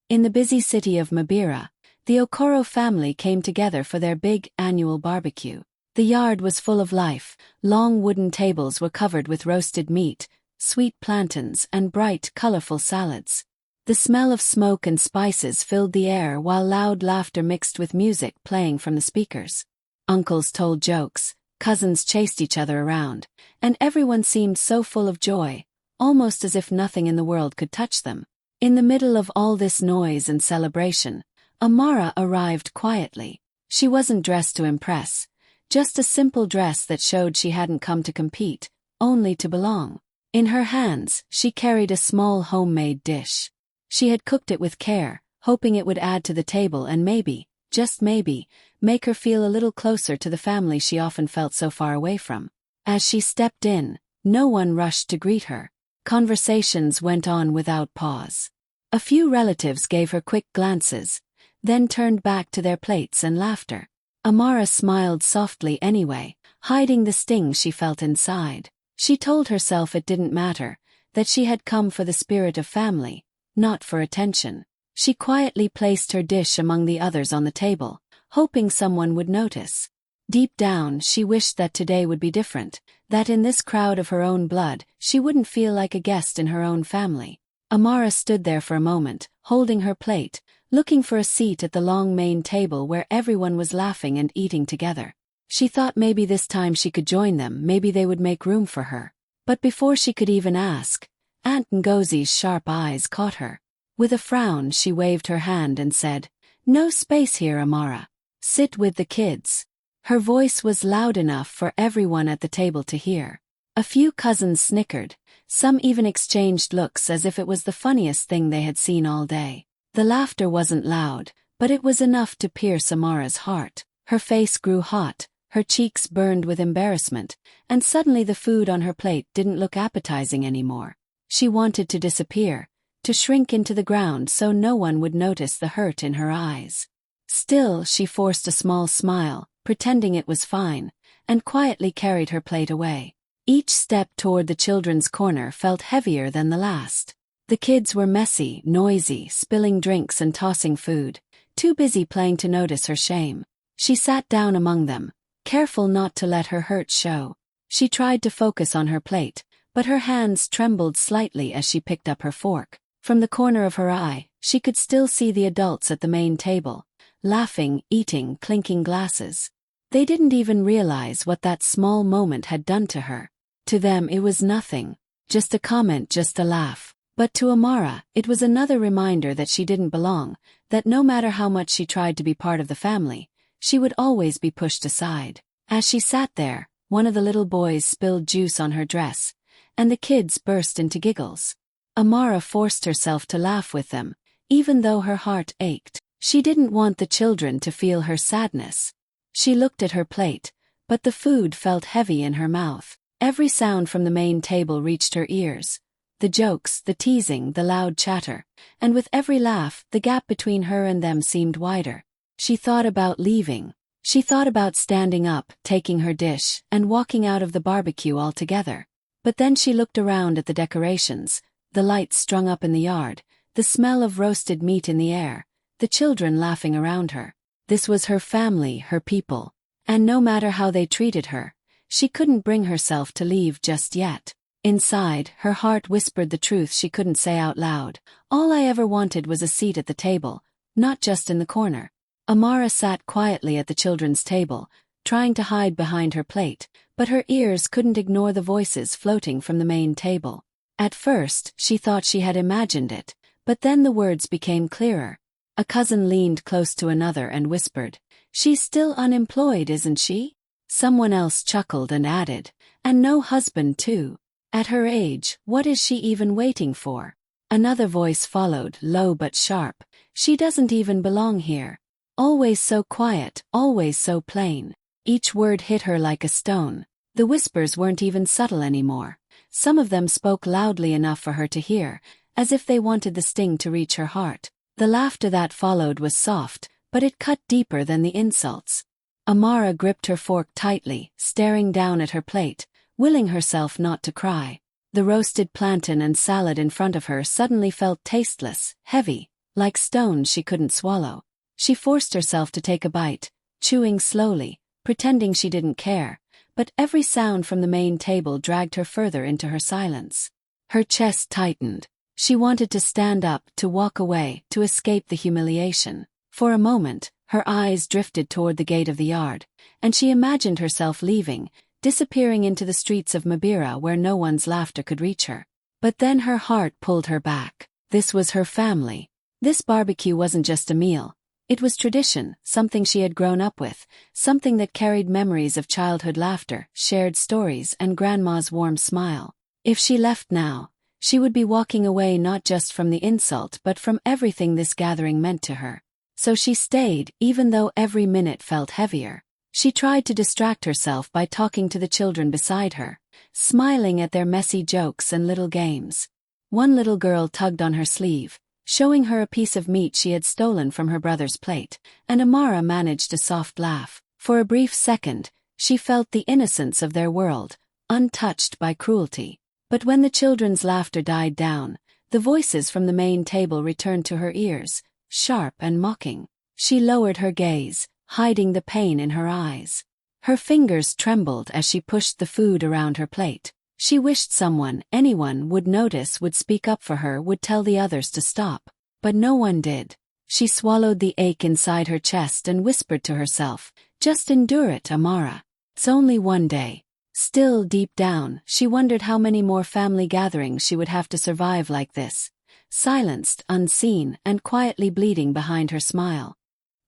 In the busy city of Mabira, the Okoro family came together for their big annual barbecue. The yard was full of life. Long wooden tables were covered with roasted meat, sweet plantains, and bright, colorful salads. The smell of smoke and spices filled the air while loud laughter mixed with music playing from the speakers. Uncles told jokes, cousins chased each other around, and everyone seemed so full of joy, almost as if nothing in the world could touch them. In the middle of all this noise and celebration, Amara arrived quietly. She wasn't dressed to impress, just a simple dress that showed she hadn't come to compete, only to belong. In her hands, she carried a small homemade dish. She had cooked it with care, hoping it would add to the table and maybe, just maybe, make her feel a little closer to the family she often felt so far away from. As she stepped in, no one rushed to greet her. Conversations went on without pause. A few relatives gave her quick glances, then turned back to their plates and laughter. Amara smiled softly anyway, hiding the sting she felt inside. She told herself it didn't matter, that she had come for the spirit of family, not for attention. She quietly placed her dish among the others on the table, hoping someone would notice. Deep down, she wished that today would be different, that in this crowd of her own blood, she wouldn't feel like a guest in her own family. Amara stood there for a moment, holding her plate, looking for a seat at the long main table where everyone was laughing and eating together. She thought maybe this time she could join them, maybe they would make room for her. But before she could even ask, Aunt Ngozi's sharp eyes caught her. With a frown, she waved her hand and said, "No space here, Amara. Sit with the kids." Her voice was loud enough for everyone at the table to hear. A few cousins snickered, some even exchanged looks as if it was the funniest thing they had seen all day. The laughter wasn't loud, but it was enough to pierce Amara's heart. Her face grew hot, her cheeks burned with embarrassment, and suddenly the food on her plate didn't look appetizing anymore. She wanted to disappear, to shrink into the ground so no one would notice the hurt in her eyes. Still, she forced a small smile, pretending it was fine, and quietly carried her plate away. Each step toward the children's corner felt heavier than the last. The kids were messy, noisy, spilling drinks and tossing food, too busy playing to notice her shame. She sat down among them, careful not to let her hurt show. She tried to focus on her plate, but her hands trembled slightly as she picked up her fork. From the corner of her eye, she could still see the adults at the main table, laughing, eating, clinking glasses. They didn't even realize what that small moment had done to her. To them it was nothing, just a comment, just a laugh. But to Amara, it was another reminder that she didn't belong, that no matter how much she tried to be part of the family, she would always be pushed aside. As she sat there, one of the little boys spilled juice on her dress, and the kids burst into giggles. Amara forced herself to laugh with them, even though her heart ached. She didn't want the children to feel her sadness. She looked at her plate, but the food felt heavy in her mouth. Every sound from the main table reached her ears. The jokes, the teasing, the loud chatter, and with every laugh, the gap between her and them seemed wider. She thought about leaving. She thought about standing up, taking her dish, and walking out of the barbecue altogether. But then she looked around at the decorations, the lights strung up in the yard, the smell of roasted meat in the air, the children laughing around her. This was her family, her people, and no matter how they treated her, she couldn't bring herself to leave just yet. Inside, her heart whispered the truth she couldn't say out loud. All I ever wanted was a seat at the table, not just in the corner. Amara sat quietly at the children's table, trying to hide behind her plate, but her ears couldn't ignore the voices floating from the main table. At first, she thought she had imagined it, but then the words became clearer. A cousin leaned close to another and whispered, "She's still unemployed, isn't she?" Someone else chuckled and added, "And no husband too. At her age, what is she even waiting for?" Another voice followed, low but sharp, "She doesn't even belong here. Always so quiet, always so plain." Each word hit her like a stone. The whispers weren't even subtle anymore. Some of them spoke loudly enough for her to hear, as if they wanted the sting to reach her heart. The laughter that followed was soft, but it cut deeper than the insults. Amara gripped her fork tightly, staring down at her plate, willing herself not to cry. The roasted plantain and salad in front of her suddenly felt tasteless, heavy, like stones she couldn't swallow. She forced herself to take a bite, chewing slowly, pretending she didn't care, but every sound from the main table dragged her further into her silence. Her chest tightened. She wanted to stand up, to walk away, to escape the humiliation. For a moment, her eyes drifted toward the gate of the yard, and she imagined herself leaving, disappearing into the streets of Mabira where no one's laughter could reach her. But then her heart pulled her back. This was her family. This barbecue wasn't just a meal. It was tradition, something she had grown up with, something that carried memories of childhood laughter, shared stories, and Grandma's warm smile. If she left now, she would be walking away not just from the insult but from everything this gathering meant to her. So she stayed, even though every minute felt heavier. She tried to distract herself by talking to the children beside her, smiling at their messy jokes and little games. One little girl tugged on her sleeve, showing her a piece of meat she had stolen from her brother's plate, and Amara managed a soft laugh. For a brief second, she felt the innocence of their world, untouched by cruelty. But when the children's laughter died down, the voices from the main table returned to her ears, sharp and mocking. She lowered her gaze, hiding the pain in her eyes. Her fingers trembled as she pushed the food around her plate. She wished someone, anyone, would notice, would speak up for her, would tell the others to stop. But no one did. She swallowed the ache inside her chest and whispered to herself, "Just endure it, Amara. It's only one day." Still, deep down, she wondered how many more family gatherings she would have to survive like this, silenced, unseen, and quietly bleeding behind her smile.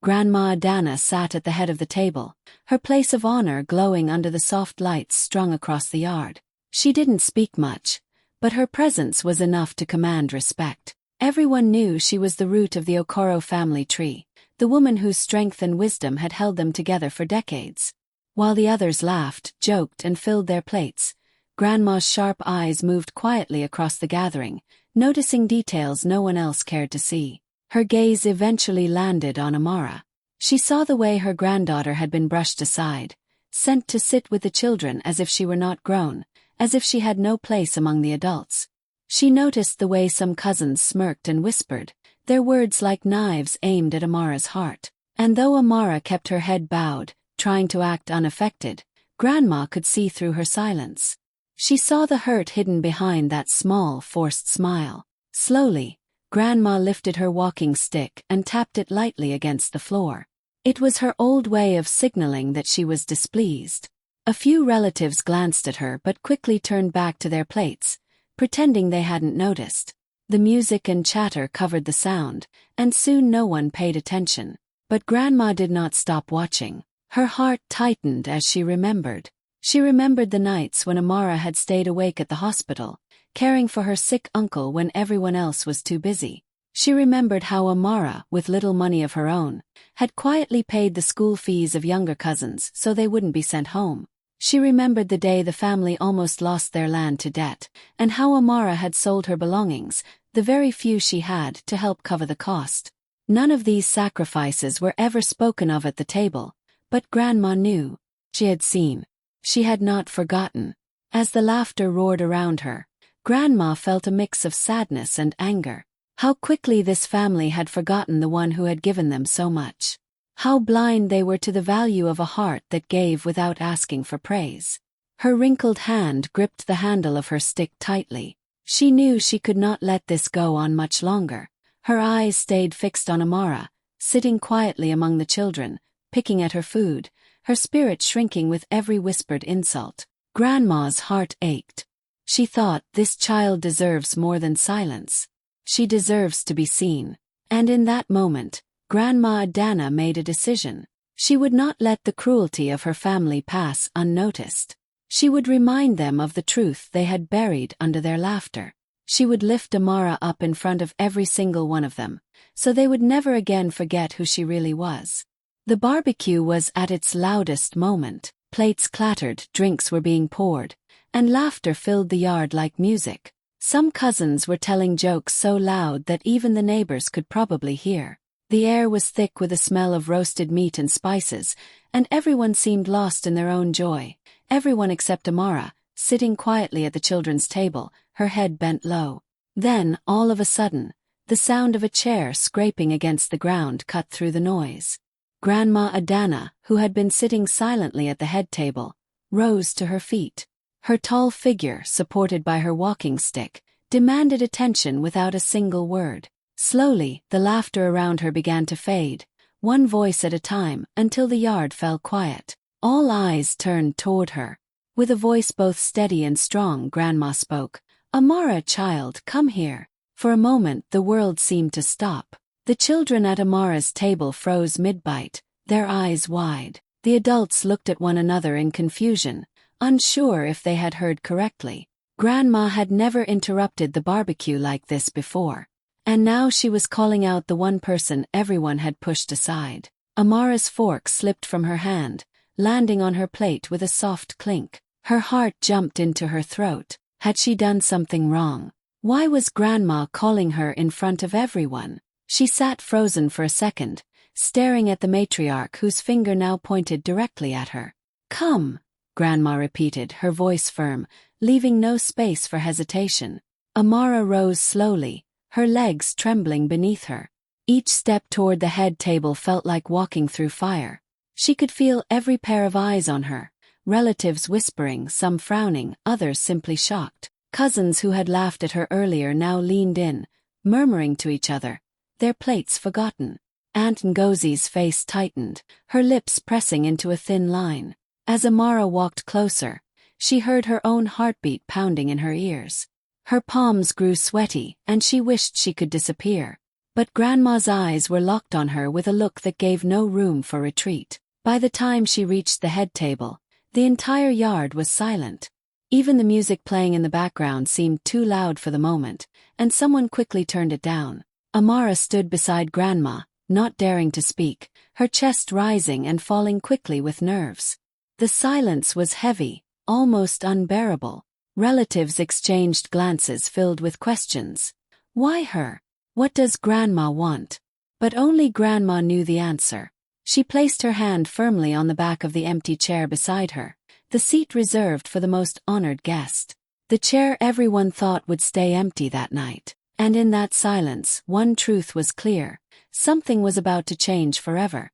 Grandma Adana sat at the head of the table, her place of honor glowing under the soft lights strung across the yard. She didn't speak much, but her presence was enough to command respect. Everyone knew she was the root of the Okoro family tree, the woman whose strength and wisdom had held them together for decades. While the others laughed, joked, and filled their plates, Grandma's sharp eyes moved quietly across the gathering, noticing details no one else cared to see. Her gaze eventually landed on Amara. She saw the way her granddaughter had been brushed aside, sent to sit with the children as if she were not grown, as if she had no place among the adults. She noticed the way some cousins smirked and whispered, their words like knives aimed at Amara's heart. And though Amara kept her head bowed, trying to act unaffected, Grandma could see through her silence. She saw the hurt hidden behind that small, forced smile. Slowly, Grandma lifted her walking stick and tapped it lightly against the floor. It was her old way of signaling that she was displeased. A few relatives glanced at her but quickly turned back to their plates, pretending they hadn't noticed. The music and chatter covered the sound, and soon no one paid attention. But Grandma did not stop watching. Her heart tightened as she remembered. She remembered the nights when Amara had stayed awake at the hospital, caring for her sick uncle when everyone else was too busy. She remembered how Amara, with little money of her own, had quietly paid the school fees of younger cousins so they wouldn't be sent home. She remembered the day the family almost lost their land to debt, and how Amara had sold her belongings, the very few she had, to help cover the cost. None of these sacrifices were ever spoken of at the table, but Grandma knew. She had seen. She had not forgotten. As the laughter roared around her, Grandma felt a mix of sadness and anger. How quickly this family had forgotten the one who had given them so much. How blind they were to the value of a heart that gave without asking for praise. Her wrinkled hand gripped the handle of her stick tightly. She knew she could not let this go on much longer. Her eyes stayed fixed on Amara, sitting quietly among the children, picking at her food, her spirit shrinking with every whispered insult. Grandma's heart ached. She thought, this child deserves more than silence. She deserves to be seen. And in that moment, Grandma Adana made a decision. She would not let the cruelty of her family pass unnoticed. She would remind them of the truth they had buried under their laughter. She would lift Amara up in front of every single one of them, so they would never again forget who she really was. The barbecue was at its loudest moment. Plates clattered, drinks were being poured, and laughter filled the yard like music. Some cousins were telling jokes so loud that even the neighbors could probably hear. The air was thick with the smell of roasted meat and spices, and everyone seemed lost in their own joy. Everyone except Amara, sitting quietly at the children's table, her head bent low. Then, all of a sudden, The sound of a chair scraping against the ground cut through the noise. Grandma Adana, who had been sitting silently at the head table, rose to her feet. Her tall figure, supported by her walking stick, demanded attention without a single word. Slowly, the laughter around her began to fade, one voice at a time, until the yard fell quiet. All eyes turned toward her. With a voice both steady and strong, Grandma spoke. "Amara, child, come here." For a moment, the world seemed to stop. The children at Amara's table froze mid-bite, their eyes wide. The adults looked at one another in confusion, unsure if they had heard correctly. Grandma had never interrupted the barbecue like this before. And now she was calling out the one person everyone had pushed aside. Amara's fork slipped from her hand, landing on her plate with a soft clink. Her heart jumped into her throat. Had she done something wrong? Why was Grandma calling her in front of everyone? She sat frozen for a second, staring at the matriarch whose finger now pointed directly at her. "Come," Grandma repeated, her voice firm, leaving no space for hesitation. Amara rose slowly, her legs trembling beneath her. Each step toward the head table felt like walking through fire. She could feel every pair of eyes on her, relatives whispering, some frowning, others simply shocked. Cousins who had laughed at her earlier now leaned in, murmuring to each other, their plates forgotten. Aunt Ngozi's face tightened, her lips pressing into a thin line. As Amara walked closer, she heard her own heartbeat pounding in her ears. Her palms grew sweaty, and she wished she could disappear. But Grandma's eyes were locked on her with a look that gave no room for retreat. By the time she reached the head table, the entire yard was silent. Even the music playing in the background seemed too loud for the moment, and someone quickly turned it down. Amara stood beside Grandma, not daring to speak, her chest rising and falling quickly with nerves. The silence was heavy, almost unbearable. Relatives exchanged glances filled with questions. Why her? What does Grandma want? But only Grandma knew the answer. She placed her hand firmly on the back of the empty chair beside her, the seat reserved for the most honored guest. The chair everyone thought would stay empty that night. And in that silence, one truth was clear. Something was about to change forever.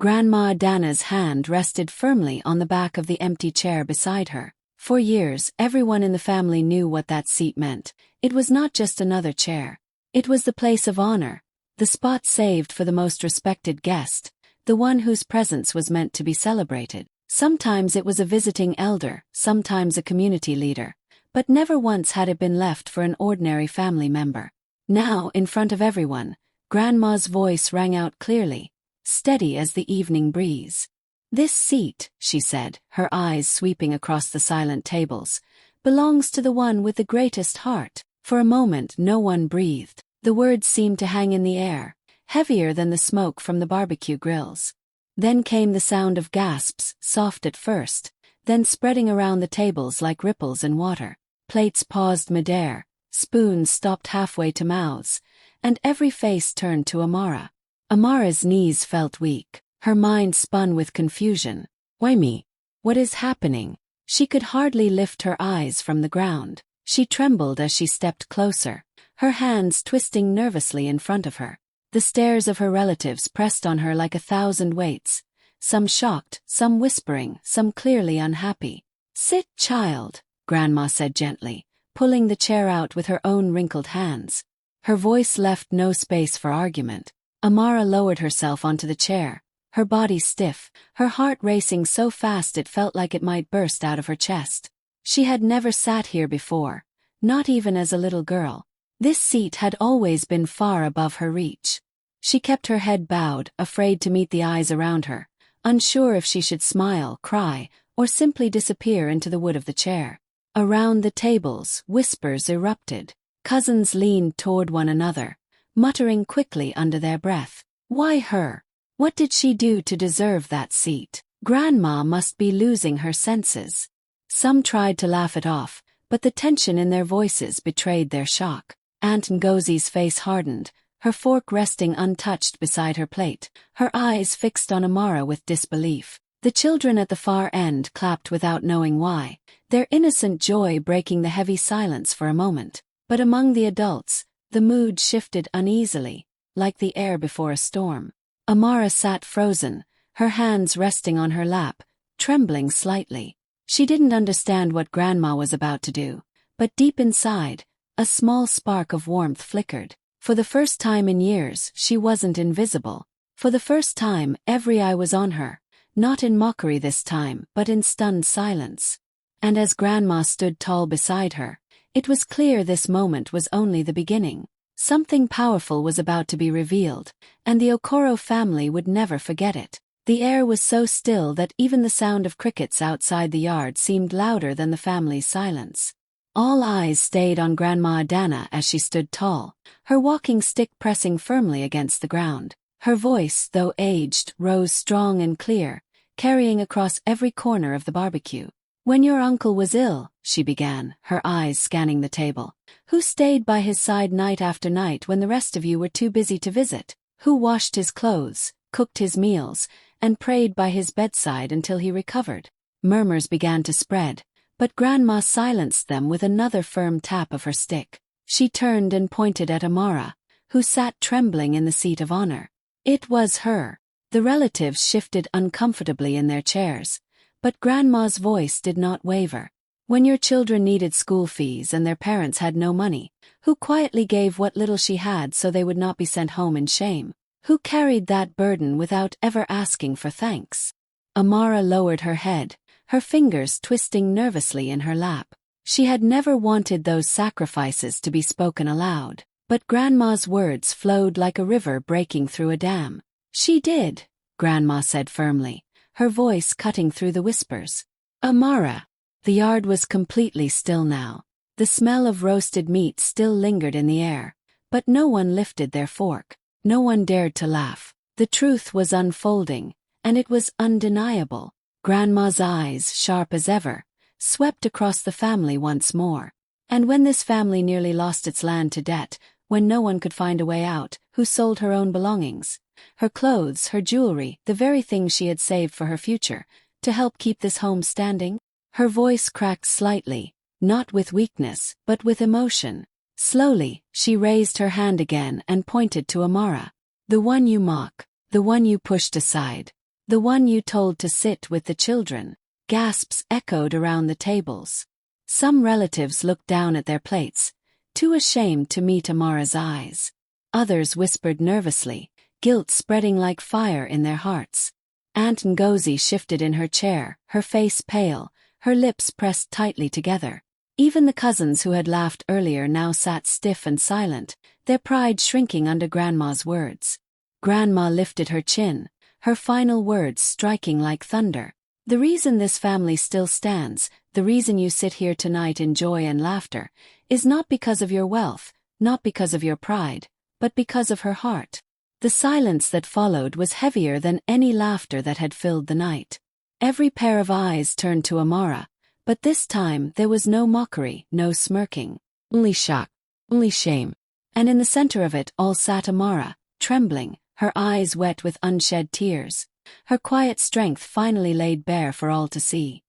Grandma Adana's hand rested firmly on the back of the empty chair beside her. For years, everyone in the family knew what that seat meant. It was not just another chair. It was the place of honor, the spot saved for the most respected guest, the one whose presence was meant to be celebrated. Sometimes it was a visiting elder, sometimes a community leader, but never once had it been left for an ordinary family member. Now, in front of everyone, Grandma's voice rang out clearly, steady as the evening breeze. "This seat," she said, her eyes sweeping across the silent tables, "belongs to the one with the greatest heart." For a moment no one breathed. The words seemed to hang in the air, heavier than the smoke from the barbecue grills. Then came the sound of gasps, soft at first, then spreading around the tables like ripples in water. Plates paused midair, spoons stopped halfway to mouths, and every face turned to Amara. Amara's knees felt weak. Her mind spun with confusion. Why me? What is happening? She could hardly lift her eyes from the ground. She trembled as she stepped closer, her hands twisting nervously in front of her. The stares of her relatives pressed on her like 1,000 weights, some shocked, some whispering, some clearly unhappy. "Sit, child," Grandma said gently, pulling the chair out with her own wrinkled hands. Her voice left no space for argument. Amara lowered herself onto the chair, her body stiff, her heart racing so fast it felt like it might burst out of her chest. She had never sat here before, not even as a little girl. This seat had always been far above her reach. She kept her head bowed, afraid to meet the eyes around her, unsure if she should smile, cry, or simply disappear into the wood of the chair. Around the tables, whispers erupted. Cousins leaned toward one another, muttering quickly under their breath. Why her? What did she do to deserve that seat? Grandma must be losing her senses. Some tried to laugh it off, but the tension in their voices betrayed their shock. Aunt Ngozi's face hardened, her fork resting untouched beside her plate, her eyes fixed on Amara with disbelief. The children at the far end clapped without knowing why, their innocent joy breaking the heavy silence for a moment. But among the adults, The mood shifted uneasily, like the air before a storm. Amara sat frozen, her hands resting on her lap, trembling slightly. She didn't understand what Grandma was about to do, but deep inside, a small spark of warmth flickered. For the first time in years, she wasn't invisible. For the first time, every eye was on her, not in mockery this time, but in stunned silence. And as Grandma stood tall beside her, it was clear this moment was only the beginning. Something powerful was about to be revealed, and the Okoro family would never forget it. The air was so still that even the sound of crickets outside the yard seemed louder than the family's silence. All eyes stayed on Grandma Adana as she stood tall, her walking stick pressing firmly against the ground. Her voice, though aged, rose strong and clear, carrying across every corner of the barbecue. "When your uncle was ill," she began, her eyes scanning the table, "who stayed by his side night after night when the rest of you were too busy to visit? Who washed his clothes, cooked his meals, and prayed by his bedside until he recovered?" Murmurs began to spread, but Grandma silenced them with another firm tap of her stick. She turned and pointed at Amara, who sat trembling in the seat of honor. It was her. The relatives shifted uncomfortably in their chairs, but Grandma's voice did not waver. "When your children needed school fees and their parents had no money, who quietly gave what little she had so they would not be sent home in shame? Who carried that burden without ever asking for thanks?" Amara lowered her head, her fingers twisting nervously in her lap. She had never wanted those sacrifices to be spoken aloud, but Grandma's words flowed like a river breaking through a dam. "She did," Grandma said firmly, her voice cutting through the whispers. "Amara." The yard was completely still now. The smell of roasted meat still lingered in the air, but no one lifted their fork. No one dared to laugh. The truth was unfolding, and it was undeniable. Grandma's eyes, sharp as ever, swept across the family once more. And when this family nearly lost its land to debt, when no one could find a way out, who sold her own belongings, her clothes, her jewelry, the very things she had saved for her future, to help keep this home standing? Her voice cracked slightly, not with weakness, but with emotion. Slowly, she raised her hand again and pointed to Amara. "The one you mock, the one you pushed aside, the one you told to sit with the children." Gasps echoed around the tables. Some relatives looked down at their plates, too ashamed to meet Amara's eyes. Others whispered nervously, guilt spreading like fire in their hearts. Aunt Ngozi shifted in her chair, her face pale, her lips pressed tightly together. Even the cousins who had laughed earlier now sat stiff and silent, their pride shrinking under Grandma's words. Grandma lifted her chin, her final words striking like thunder. "The reason this family still stands, the reason you sit here tonight in joy and laughter, is not because of your wealth, not because of your pride, but because of her heart." The silence that followed was heavier than any laughter that had filled the night. Every pair of eyes turned to Amara, but this time there was no mockery, no smirking. Only shock, only shame. And in the center of it all sat Amara, trembling, her eyes wet with unshed tears, her quiet strength finally laid bare for all to see.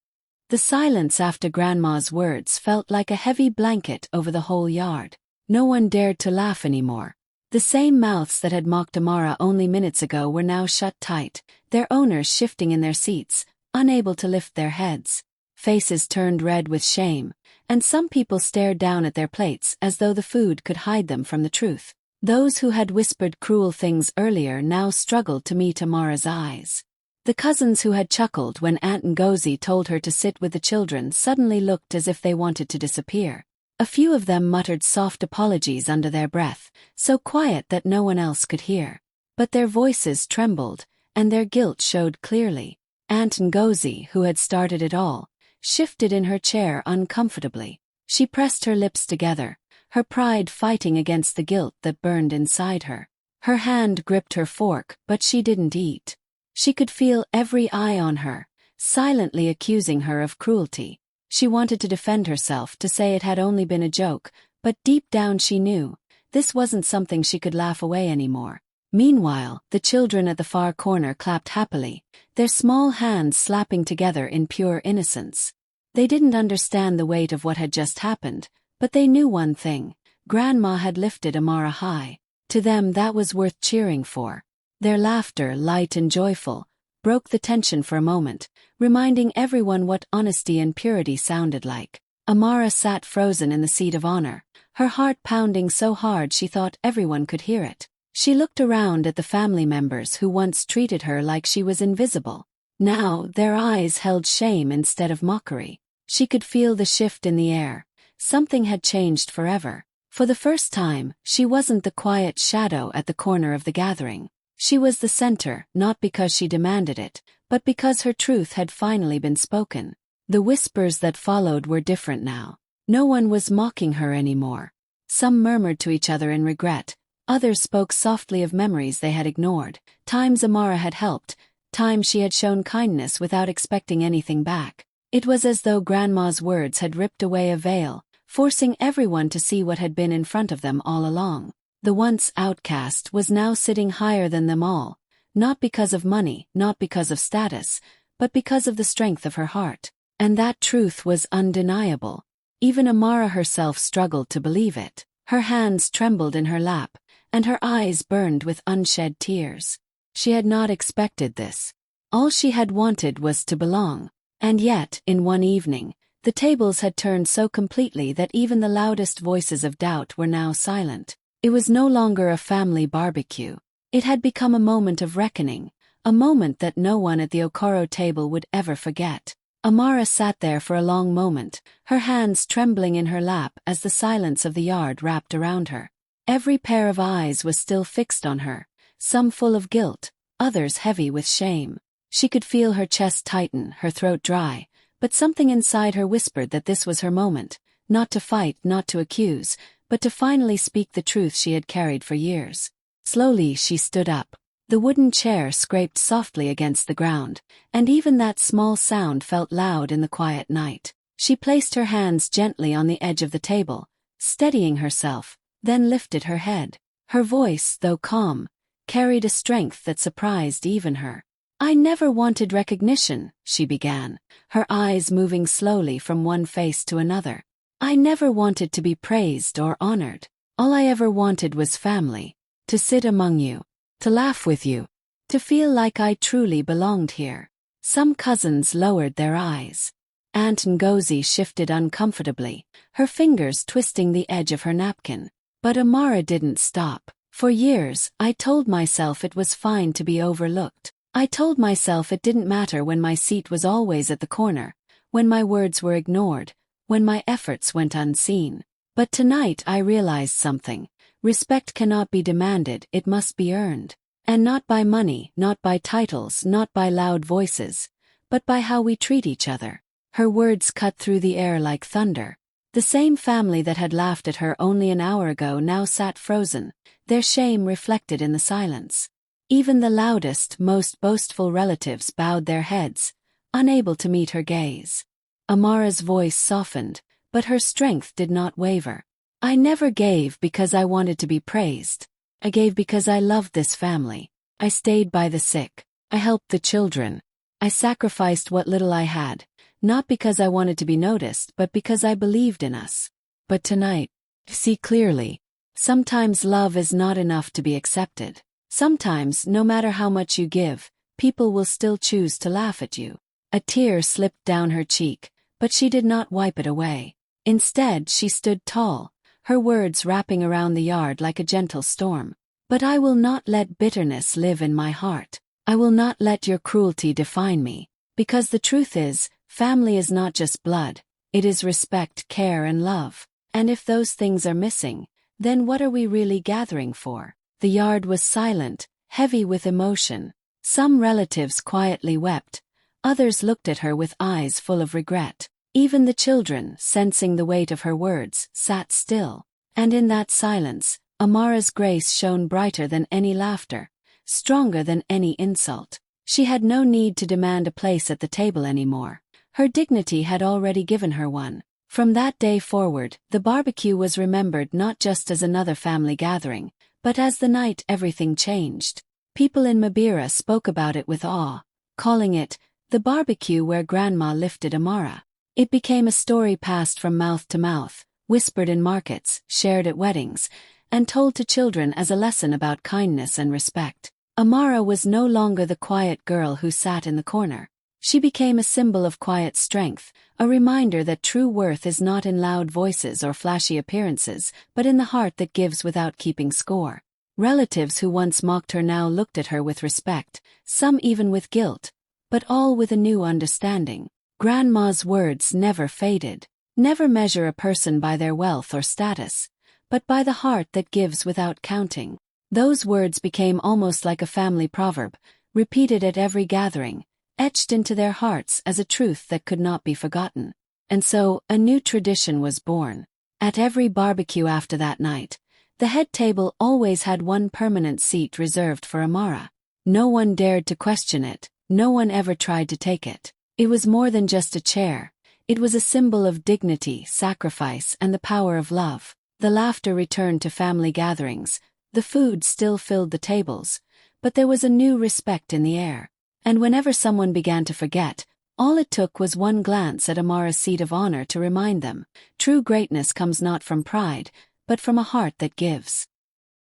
The silence after Grandma's words felt like a heavy blanket over the whole yard. No one dared to laugh anymore. The same mouths that had mocked Amara only minutes ago were now shut tight, their owners shifting in their seats, unable to lift their heads. Faces turned red with shame, and some people stared down at their plates as though the food could hide them from the truth. Those who had whispered cruel things earlier now struggled to meet Amara's eyes. The cousins who had chuckled when Aunt Ngozi told her to sit with the children suddenly looked as if they wanted to disappear. A few of them muttered soft apologies under their breath, so quiet that no one else could hear. But their voices trembled, and their guilt showed clearly. Aunt Ngozi, who had started it all, shifted in her chair uncomfortably. She pressed her lips together, her pride fighting against the guilt that burned inside her. Her hand gripped her fork, but she didn't eat. She could feel every eye on her, silently accusing her of cruelty. She wanted to defend herself, to say it had only been a joke, but deep down she knew, this wasn't something she could laugh away anymore. Meanwhile, the children at the far corner clapped happily, their small hands slapping together in pure innocence. They didn't understand the weight of what had just happened, but they knew one thing: Grandma had lifted Amara high. To them that was worth cheering for. Their laughter, light and joyful, broke the tension for a moment, reminding everyone what honesty and purity sounded like. Amara sat frozen in the seat of honor, her heart pounding so hard she thought everyone could hear it. She looked around at the family members who once treated her like she was invisible. Now, their eyes held shame instead of mockery. She could feel the shift in the air. Something had changed forever. For the first time, she wasn't the quiet shadow at the corner of the gathering. She was the center, not because she demanded it, but because her truth had finally been spoken. The whispers that followed were different now. No one was mocking her anymore. Some murmured to each other in regret. Others spoke softly of memories they had ignored, times Amara had helped, times she had shown kindness without expecting anything back. It was as though Grandma's words had ripped away a veil, forcing everyone to see what had been in front of them all along. The once outcast was now sitting higher than them all, not because of money, not because of status, but because of the strength of her heart. And that truth was undeniable. Even Amara herself struggled to believe it. Her hands trembled in her lap, and her eyes burned with unshed tears. She had not expected this. All she had wanted was to belong. And yet, in one evening, the tables had turned so completely that even the loudest voices of doubt were now silent. It was no longer a family barbecue. It had become a moment of reckoning, a moment that no one at the Okoro table would ever forget. Amara sat there for a long moment, her hands trembling in her lap as the silence of the yard wrapped around her. Every pair of eyes was still fixed on her, some full of guilt, others heavy with shame. She could feel her chest tighten, her throat dry, but something inside her whispered that this was her moment, not to fight, not to accuse, but to finally speak the truth she had carried for years. Slowly she stood up. The wooden chair scraped softly against the ground, and even that small sound felt loud in the quiet night. She placed her hands gently on the edge of the table, steadying herself, then lifted her head. Her voice, though calm, carried a strength that surprised even her. "I never wanted recognition," she began, her eyes moving slowly from one face to another. "I never wanted to be praised or honored. All I ever wanted was family. To sit among you. To laugh with you. To feel like I truly belonged here." Some cousins lowered their eyes. Aunt Ngozi shifted uncomfortably, her fingers twisting the edge of her napkin. But Amara didn't stop. "For years, I told myself it was fine to be overlooked. I told myself it didn't matter when my seat was always at the corner, when my words were ignored, when my efforts went unseen. But tonight I realized something. Respect cannot be demanded, it must be earned. And not by money, not by titles, not by loud voices, but by how we treat each other." Her words cut through the air like thunder. The same family that had laughed at her only an hour ago now sat frozen, their shame reflected in the silence. Even the loudest, most boastful relatives bowed their heads, unable to meet her gaze. Amara's voice softened, but her strength did not waver. "I never gave because I wanted to be praised. I gave because I loved this family. I stayed by the sick. I helped the children. I sacrificed what little I had, not because I wanted to be noticed, but because I believed in us. But tonight, see clearly. Sometimes love is not enough to be accepted. Sometimes, no matter how much you give, people will still choose to laugh at you." A tear slipped down her cheek, but she did not wipe it away. Instead, she stood tall, her words wrapping around the yard like a gentle storm. "But I will not let bitterness live in my heart. I will not let your cruelty define me. Because the truth is, family is not just blood, it is respect, care, and love. And if those things are missing, then what are we really gathering for?" The yard was silent, heavy with emotion. Some relatives quietly wept, others looked at her with eyes full of regret. Even the children, sensing the weight of her words, sat still. And in that silence, Amara's grace shone brighter than any laughter, stronger than any insult. She had no need to demand a place at the table anymore. Her dignity had already given her one. From that day forward, the barbecue was remembered not just as another family gathering, but as the night everything changed. People in Mabira spoke about it with awe, calling it the barbecue where Grandma lifted Amara. It became a story passed from mouth to mouth, whispered in markets, shared at weddings, and told to children as a lesson about kindness and respect. Amara was no longer the quiet girl who sat in the corner. She became a symbol of quiet strength, a reminder that true worth is not in loud voices or flashy appearances, but in the heart that gives without keeping score. Relatives who once mocked her now looked at her with respect, some even with guilt, but all with a new understanding. Grandma's words never faded. Never measure a person by their wealth or status, but by the heart that gives without counting. Those words became almost like a family proverb, repeated at every gathering, etched into their hearts as a truth that could not be forgotten. And so, a new tradition was born. At every barbecue after that night, the head table always had one permanent seat reserved for Amara. No one dared to question it, no one ever tried to take it. It was more than just a chair. It was a symbol of dignity, sacrifice, and the power of love. The laughter returned to family gatherings, the food still filled the tables, but there was a new respect in the air. And whenever someone began to forget, all it took was one glance at Amara's seat of honor to remind them, true greatness comes not from pride, but from a heart that gives.